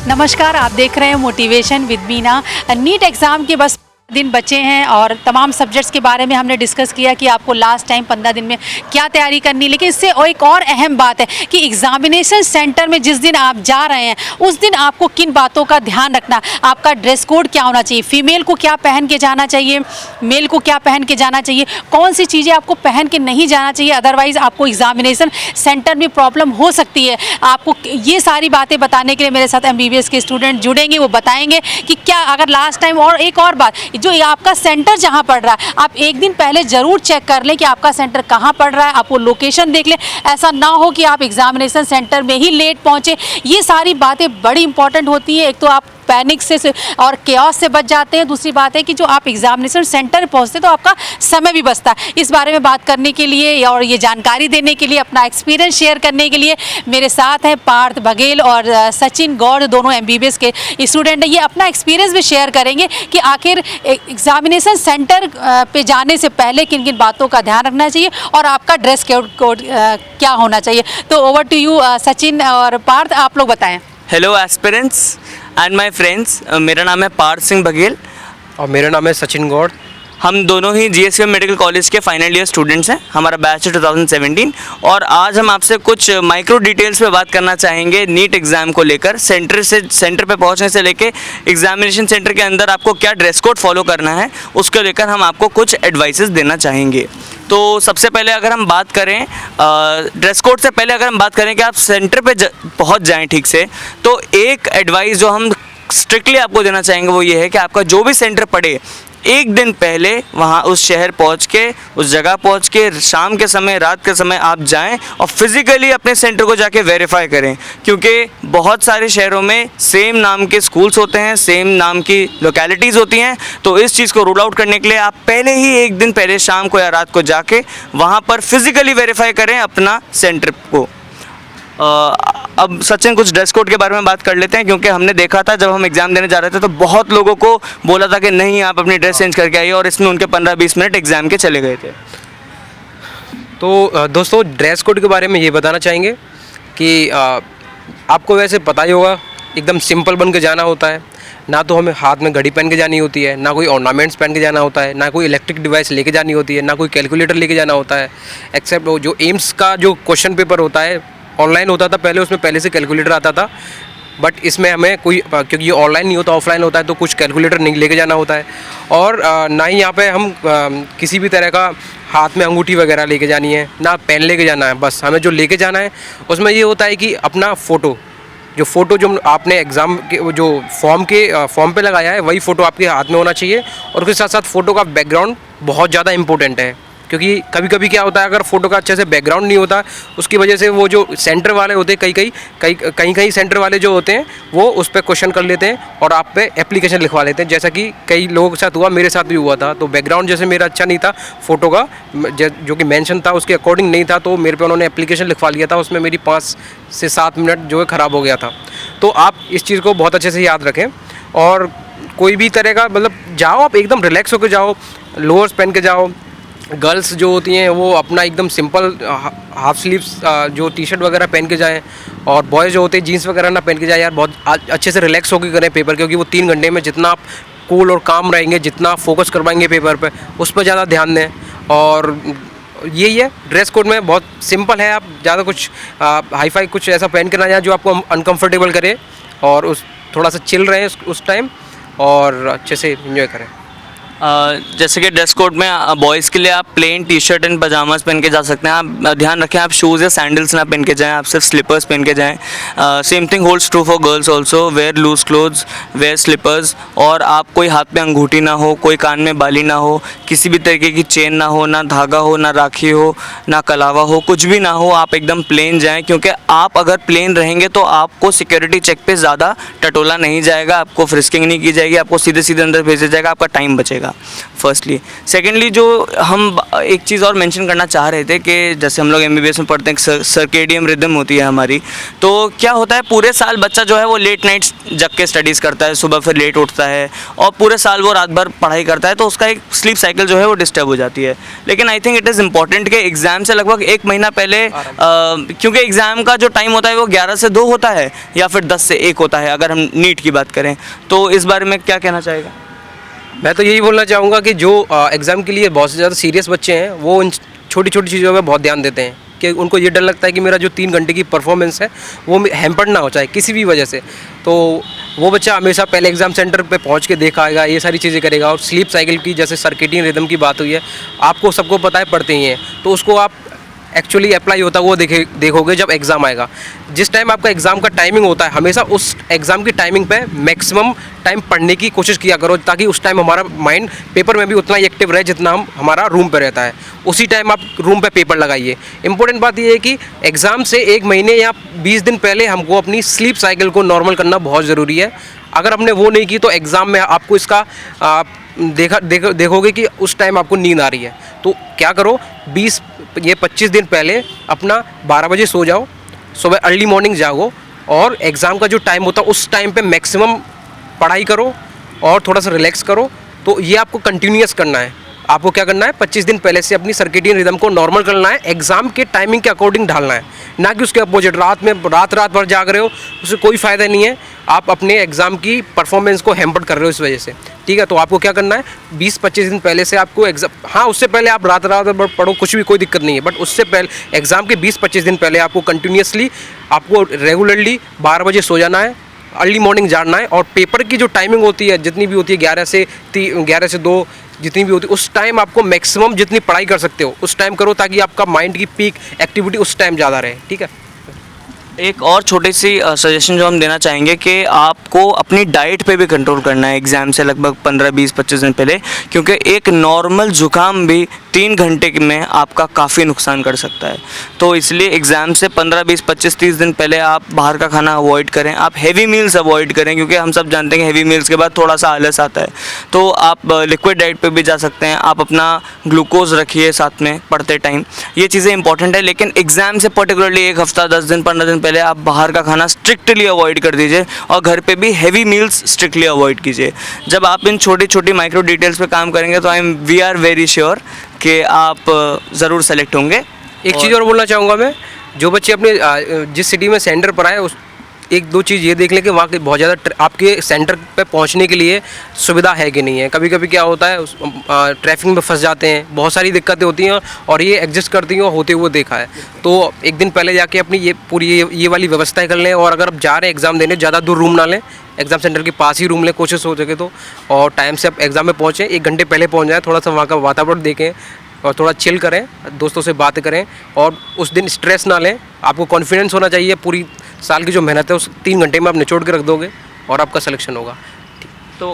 नमस्कार, आप देख रहे हैं motivation with Meena. NEET exam के बस दिन बचे हैं और तमाम सब्जेक्ट्स के बारे में हमने डिस्कस किया कि आपको लास्ट टाइम 15 दिन में क्या तैयारी करनी है। लेकिन इससे एक और अहम बात है कि एग्जामिनेशन सेंटर में जिस दिन आप जा रहे हैं उस दिन आपको किन बातों का ध्यान रखना, आपका ड्रेस कोड क्या होना चाहिए, फीमेल को क्या पहन के जाना चाहिए, मेल को क्या पहन के जाना चाहिए, कौन सी चीज़ें आपको पहन के नहीं जाना चाहिए, अदरवाइज़ आपको एग्जामिनेशन सेंटर में प्रॉब्लम हो सकती है। आपको ये सारी बातें बताने के लिए मेरे साथ MBBS के स्टूडेंट जुड़ेंगे, वो बताएंगे कि क्या अगर लास्ट टाइम। और एक और बात, जो आपका सेंटर जहां पड़ रहा है आप एक दिन पहले जरूर चेक कर लें कि आपका सेंटर कहां पड़ रहा है, आप वो लोकेशन देख लें। ऐसा ना हो कि आप एग्जामिनेशन सेंटर में ही लेट पहुंचे। ये सारी बातें बड़ी इंपॉर्टेंट होती है। एक तो आप पैनिक से और केओस से बच जाते हैं, दूसरी बात है कि जो आप एग्जामिनेशन सेंटर पहुंचते तो आपका समय भी बचता है। इस बारे में बात करने के लिए और ये जानकारी देने के लिए, अपना एक्सपीरियंस शेयर करने के लिए मेरे साथ हैं पार्थ बघेल और सचिन गौड़, दोनों MBBS के स्टूडेंट हैं। ये अपना एक्सपीरियंस भी शेयर करेंगे कि आखिर एग्जामिनेशन सेंटर पे जाने से पहले किन किन बातों का ध्यान रखना चाहिए और आपका ड्रेस कोड क्या होना चाहिए। तो ओवर टू यू सचिन और पार्थ, आप लोग बताएं। Hello aspirants and my friends, मेरा नाम है पार्थ सिंह बघेल और मेरा नाम है सचिन गौड़। हम दोनों ही GSVM मेडिकल कॉलेज के फाइनल ईयर स्टूडेंट्स हैं। हमारा बैच है 2017 और आज हम आपसे कुछ माइक्रो डिटेल्स पे बात करना चाहेंगे नीट एग्ज़ाम को लेकर। सेंटर पे पहुंचने से लेके एग्जामिनेशन सेंटर के अंदर आपको क्या ड्रेस कोड फॉलो करना है, उसको लेकर हम आपको कुछ एडवाइसेस देना चाहेंगे। तो सबसे पहले अगर हम बात करें ड्रेस कोड से पहले अगर हम बात करें कि आप सेंटर पे पहुंच जाएं ठीक से, तो एक एडवाइस जो हम स्ट्रिक्टली आपको देना चाहेंगे वो ये है कि आपका जो भी सेंटर पड़े एक दिन पहले वहाँ उस शहर पहुँच के, उस जगह पहुँच के शाम के समय, रात के समय आप जाएं और फिज़िकली अपने सेंटर को जाके वेरीफाई करें। क्योंकि बहुत सारे शहरों में सेम नाम के स्कूल्स होते हैं, सेम नाम की लोकेलिटीज़ होती हैं। तो इस चीज़ को रूल आउट करने के लिए आप पहले ही एक दिन पहले शाम को या रात को जाके वहाँ पर फिज़िकली वेरीफाई करें अपना सेंटर को। अब सचिन कुछ ड्रेस कोड के बारे में बात कर लेते हैं, क्योंकि हमने देखा था जब हम एग्ज़ाम देने जा रहे थे तो बहुत लोगों को बोला था कि नहीं आप अपनी ड्रेस चेंज करके आइए, और इसमें उनके 15-20 मिनट एग्ज़ाम के चले गए थे। तो दोस्तों, ड्रेस कोड के बारे में ये बताना चाहेंगे कि आपको वैसे पता ही होगा, एकदम सिंपल बन के जाना होता है। ना तो हमें हाथ में घड़ी पहन के जानी होती है, ना कोई ऑर्नामेंट्स पहन के जाना होता है, ना कोई इलेक्ट्रिक डिवाइस लेके जानी होती है, ना कोई कैलकुलेटर लेके जाना होता है। एक्सेप्ट वो जो एम्स का जो क्वेश्चन पेपर होता है ऑनलाइन होता था पहले, उसमें पहले से कैलकुलेटर आता था। बट इसमें हमें कोई, क्योंकि ये ऑनलाइन नहीं होता ऑफलाइन होता है, तो कुछ कैलकुलेटर नहीं लेके जाना होता है। और ना ही यहाँ पे हम किसी भी तरह का हाथ में अंगूठी वगैरह लेके जानी है, ना पेन लेके जाना है। बस हमें जो लेके जाना है उसमें ये होता है कि अपना फ़ोटो, जो आपने एग्ज़ाम के जो फॉर्म पे लगाया है वही फ़ोटो आपके हाथ में होना चाहिए। और उसके साथ साथ फ़ोटो का बैकग्राउंड बहुत ज़्यादा इंपॉर्टेंट है, क्योंकि कभी कभी क्या होता है, अगर फ़ोटो का अच्छे से बैकग्राउंड नहीं होता उसकी वजह से वो जो सेंटर वाले होते हैं, कई सेंटर वाले जो होते हैं वो उस पर क्वेश्चन कर लेते हैं और आप पे एप्लीकेशन लिखवा लेते हैं। जैसा कि कई लोगों के साथ हुआ, मेरे साथ भी हुआ था। तो बैकग्राउंड जैसे मेरा अच्छा नहीं था, फ़ोटो का जो कि मेंशन था उसके अकॉर्डिंग नहीं था, तो मेरे पे उन्होंने एप्लीकेशन लिखवा लिया था, उसमें मेरी 5 से 7 मिनट जो है ख़राब हो गया था। तो आप इस चीज़ को बहुत अच्छे से याद रखें। और कोई भी तरह का मतलब जाओ, आप एकदम रिलैक्स होकर जाओ, लोअर्स पहन के जाओ। गर्ल्स जो होती हैं वो अपना एकदम सिंपल हाफ स्लीव्स जो टी-शर्ट वगैरह पहन के जाएं, और बॉयज़ जो होते हैं जीन्स वगैरह ना पहन के जाएं। यार बहुत अच्छे से रिलैक्स होकर करें पेपर, क्योंकि वो 3 घंटे में जितना आप कूल और काम रहेंगे, जितना फोकस करवाएंगे पेपर पे, उस पर ज़्यादा ध्यान दें। और यही है ड्रेस कोड में, बहुत सिंपल है। आप ज़्यादा कुछ हाई फाई कुछ ऐसा पहन के ना जाए जो आपको अनकम्फर्टेबल करे, और उस थोड़ा सा चिल रहे उस टाइम और अच्छे से एंजॉय करें। जैसे कि ड्रेस कोड में बॉयज़ के लिए आप प्लेन टी-शर्ट एंड पजामाज पहन के जा सकते हैं। आप ध्यान रखें आप शूज़ या सैंडल्स ना पहन के जाएं, आप सिर्फ स्लीपर्स पहन के जाएं। Same thing holds true for girls also, wear loose clothes, wear slippers. और आप कोई हाथ में अंगूठी ना हो, कोई कान में बाली ना हो, किसी भी तरीके की चेन ना हो, ना धागा हो, ना राखी हो, ना कलावा हो, कुछ भी ना हो। आप एकदम प्लेन जाएँ, क्योंकि आप अगर प्लेन रहेंगे तो आपको सिक्योरिटी चेक पे ज़्यादा टटोला नहीं जाएगा, आपको फ्रिस्किंग नहीं की जाएगी, आपको सीधे सीधे अंदर भेजा जाएगा, आपका टाइम बचेगा। मिलेगा फर्स्टली। सेकेंडली जो हम एक चीज़ और मेंशन करना चाह रहे थे कि जैसे हम लोग एमबीबीएस में पढ़ते हैं सर्केडियम रिदम होती है हमारी, तो क्या होता है पूरे साल बच्चा जो है वो लेट नाइट्स जग के स्टडीज़ करता है, सुबह फिर लेट उठता है और पूरे साल वो रात भर पढ़ाई करता है, तो उसका एक स्लीप साइकिल जो है वो डिस्टर्ब हो जाती है। लेकिन I think it is important कि एग्ज़ाम से लगभग 1 महीना पहले क्योंकि एग्ज़ाम का जो टाइम होता है वो 11 से 2 होता है या फिर 10 से 1 होता है अगर हम नीट की बात करें, तो इस बारे में क्या कहना चाहेगा? मैं तो यही बोलना चाहूँगा कि जो एग्ज़ाम के लिए बहुत ज़्यादा सीरियस बच्चे हैं वो इन छोटी छोटी चीज़ों पर बहुत ध्यान देते हैं कि उनको ये डर लगता है कि मेरा जो 3 घंटे की परफॉर्मेंस है वो हैम्पर्ड ना हो जाए किसी भी वजह से। तो वो बच्चा हमेशा पहले एग्ज़ाम सेंटर पे पहुंच के देखा आएगा, ये सारी चीज़ें करेगा। और स्लीप साइकिल की जैसे सर्केडियन रिदम की बात हुई है, आपको सबको पता है पढ़ते ही हैं, तो उसको आप एक्चुअली अप्लाई होता है वो देखोगे जब एग्ज़ाम आएगा। जिस टाइम आपका एग्ज़ाम का टाइमिंग होता है हमेशा उस एग्ज़ाम की टाइमिंग पे मैक्सिमम टाइम पढ़ने की कोशिश किया करो, ताकि उस टाइम हमारा माइंड पेपर में भी उतना ही एक्टिव रहे जितना हमारा रूम पे रहता है। उसी टाइम आप रूम पे पेपर लगाइए। इंपॉर्टेंट बात ये है कि एग्ज़ाम से 1 महीने या 20 दिन पहले हमको अपनी स्लीप साइकिल को नॉर्मल करना बहुत ज़रूरी है। अगर हमने वो नहीं की तो एग्ज़ाम में आपको इसका देखोगे कि उस टाइम आपको नींद आ रही है। तो क्या करो, 25 दिन पहले अपना 12 बजे सो जाओ, सुबह अर्ली मॉर्निंग जागो और एग्ज़ाम का जो टाइम होता है उस टाइम पे मैक्सिमम पढ़ाई करो और थोड़ा सा रिलैक्स करो। तो ये आपको कंटिन्यूअस करना है। आपको क्या करना है, 25 दिन पहले से अपनी सर्केडियन रिदम को नॉर्मल करना है, एग्ज़ाम के टाइमिंग के अकॉर्डिंग ढालना है, ना कि उसके अपोजिट रात भर जाग रहे हो, उससे कोई फ़ायदा नहीं है। आप अपने एग्ज़ाम की परफॉर्मेंस को हैम्पर कर रहे हो इस वजह से, ठीक है। तो आपको क्या करना है, 20-25 दिन पहले से आपको एग्ज़ाम, हाँ उससे पहले आप रात भर पढ़ो, कुछ भी कोई दिक्कत नहीं है, बट उससे पहले एग्ज़ाम के 20-25 दिन पहले आपको कंटिन्यूसली आपको रेगुलरली 12 बजे सो जाना है, अर्ली मॉर्निंग जाना है। और पेपर की जो टाइमिंग होती है जितनी भी होती है 11 से 2 जितनी भी होती है, उस टाइम आपको मैक्सिमम जितनी पढ़ाई कर सकते हो उस टाइम करो, ताकि आपका माइंड की पीक एक्टिविटी उस टाइम ज़्यादा रहे, ठीक है। एक और छोटी सी सजेशन जो हम देना चाहेंगे कि आपको अपनी डाइट पे भी कंट्रोल करना है एग्ज़ाम से लगभग 15-20-25 दिन पहले, क्योंकि एक नॉर्मल ज़ुकाम भी 3 घंटे में आपका काफ़ी नुकसान कर सकता है। तो इसलिए एग्ज़ाम से 15-20-25-30 दिन पहले आप बाहर का खाना अवॉइड करें, आप हैवी मील्स अवॉइड करें, क्योंकि हम सब जानते हैं कि हैवी मील्स के बाद थोड़ा सा आलस आता है। तो आप लिक्विड डाइट पे भी जा सकते हैं, आप अपना ग्लूकोज रखिए साथ में पढ़ते टाइम, ये चीज़ें इंपॉर्टेंट है। लेकिन एग्ज़ाम से पर्टिकुलरली 1 हफ्ता 10 दिन 15 दिन पहले आप बाहर का खाना स्ट्रिक्टली अवॉइड कर दीजिए और घर पे भी हैवी मील्स स्ट्रिक्टली अवॉइड कीजिए। जब आप इन छोटी छोटी माइक्रो डिटेल्स पे काम करेंगे तो वी आर वेरी श्योर कि आप ज़रूर सेलेक्ट होंगे। एक चीज़ और बोलना चाहूँगा मैं, जो बच्चे अपने जिस सिटी में सेंटर पर आए उस 1-2 चीज़ ये देख लें कि वहाँ के बहुत ज़्यादा आपके सेंटर पे पहुँचने के लिए सुविधा है कि नहीं है। कभी कभी क्या होता है, ट्रैफिक में फंस जाते हैं, बहुत सारी दिक्कतें होती हैं और ये एग्जिस्ट करती हैं, होते हुए देखा है। तो एक दिन पहले जाके अपनी ये पूरी ये वाली व्यवस्थाएं कर लें। और अगर आप जा रहे हैं एग्ज़ाम देने, ज़्यादा दूर रूम ना लें, एग्ज़ाम सेंटर के पास ही रूम लें, कोशिश हो सके तो। और टाइम से आप एग्ज़ाम में पहुँचें, 1 घंटे पहले पहुँच जाएँ, थोड़ा सा वहाँ का वातावरण देखें और थोड़ा चिल करें, दोस्तों से बातें करें और उस दिन स्ट्रेस ना लें। आपको कॉन्फिडेंस होना चाहिए, पूरी साल की जो मेहनत है उस 3 घंटे में आप निचोड़ के रख दोगे और आपका सिलेक्शन होगा। तो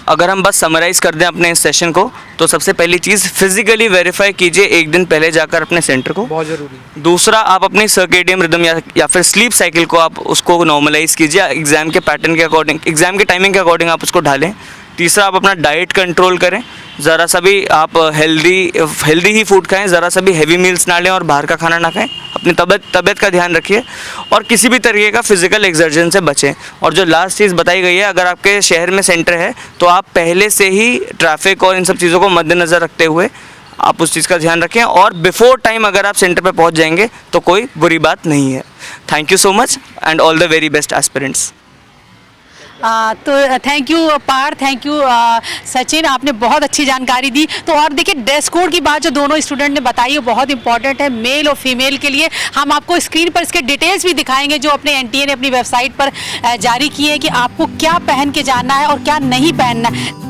अगर हम बस समराइज़ कर दें अपने इस सेशन को, तो सबसे पहली चीज़ फिजिकली वेरीफाई कीजिए 1 दिन पहले जाकर अपने सेंटर को, बहुत ज़रूरी है। दूसरा, आप अपनी सर्केडियम रिदम या फिर स्लीप साइकिल को आप उसको नॉर्मलाइज़ कीजिए, एग्ज़ाम के पैटर्न के अकॉर्डिंग, एग्ज़ाम के टाइमिंग के अकॉर्डिंग आप उसको ढालें। तीसरा, आप अपना डाइट कंट्रोल करें, ज़रा सा भी आप हेल्दी ही फूड खाएं, ज़रा सा भी हैवी मील्स ना लें और बाहर का खाना ना खाएं। अपनी तबीयत का ध्यान रखिए और किसी भी तरीके का फिजिकल एक्सर्जन से बचें। और जो लास्ट चीज़ बताई गई है, अगर आपके शहर में सेंटर है तो आप पहले से ही ट्रैफिक और इन सब चीज़ों को मद्देनज़र रखते हुए आप उस चीज़ का ध्यान रखें और बिफोर टाइम अगर आप सेंटर पर पहुँच जाएंगे तो कोई बुरी बात नहीं है। Thank you so much and all the very best aspirants. तो thank you Parth, thank you Sachin, आपने बहुत अच्छी जानकारी दी। तो और देखिए, ड्रेस कोड की बात जो दोनों स्टूडेंट ने बताई है बहुत इंपॉर्टेंट है मेल और फीमेल के लिए। हम आपको स्क्रीन पर इसके डिटेल्स भी दिखाएंगे जो अपने एनटीए ने अपनी वेबसाइट पर जारी किए हैं कि आपको क्या पहन के जाना है और क्या नहीं पहनना है।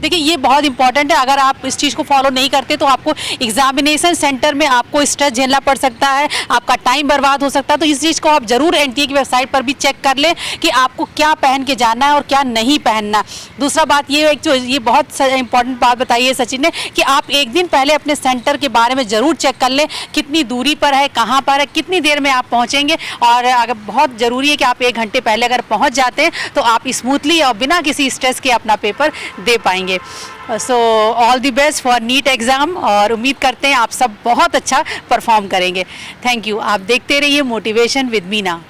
देखिए ये बहुत इंपॉर्टेंट है, अगर आप इस चीज़ को फॉलो नहीं करते तो आपको एग्जामिनेशन सेंटर में आपको स्ट्रेस झेलना पड़ सकता है, आपका टाइम बर्बाद हो सकता है। तो इस चीज़ को आप जरूर एनटीए की वेबसाइट पर भी चेक कर लें कि आपको क्या पहन के जाना है और क्या नहीं पहनना। दूसरा बात ये है, जो ये बहुत इंपॉर्टेंट बात बताई है सचिन ने, कि आप एक दिन पहले अपने सेंटर के बारे में ज़रूर चेक कर लें, कितनी दूरी पर है, कहाँ पर है, कितनी देर में आप पहुँचेंगे। और अगर बहुत ज़रूरी है कि आप 1 घंटे पहले अगर पहुँच जाते हैं तो आप स्मूथली और बिना किसी स्ट्रेस के अपना पेपर दे पाएंगे। So all the best for NEET exam, और उम्मीद करते हैं आप सब बहुत अच्छा परफॉर्म करेंगे। Thank you. आप देखते रहिए मोटिवेशन विद मीना।